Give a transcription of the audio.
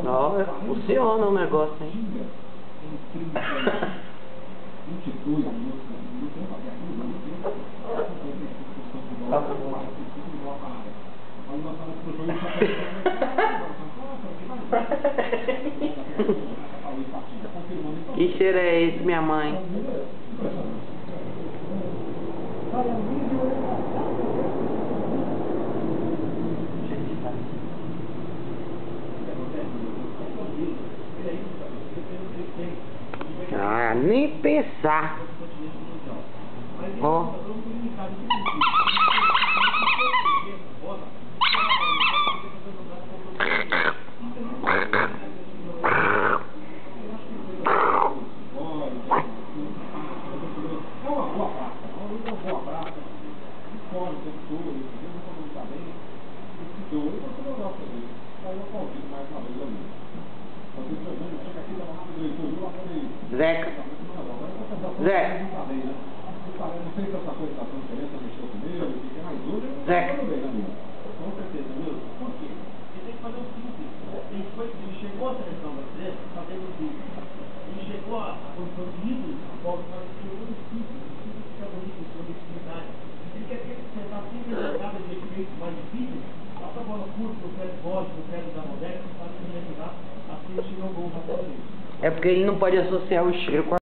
Ó, funciona o negócio, hein? Que cheiro é esse, minha mãe? Ah, nem pensar. Ó. Zeca. Zeca. Zeca. Com certeza, meu. Por quê? Ele tem que fazer o seguinte. Ele chegou à seleção brasileira fazendo o seguinte. Ele chegou à condição de ídolo, a bola para que chegou no ciclo, que é bonito, com dificuldade. Ele quer tentar sempre jogar de jeito mais difícil, passa a bola curta, no pé de bola, no pé da Modex, para se ajudar, assim ele chegou ao gol. É porque ele não pode associar o cheiro com a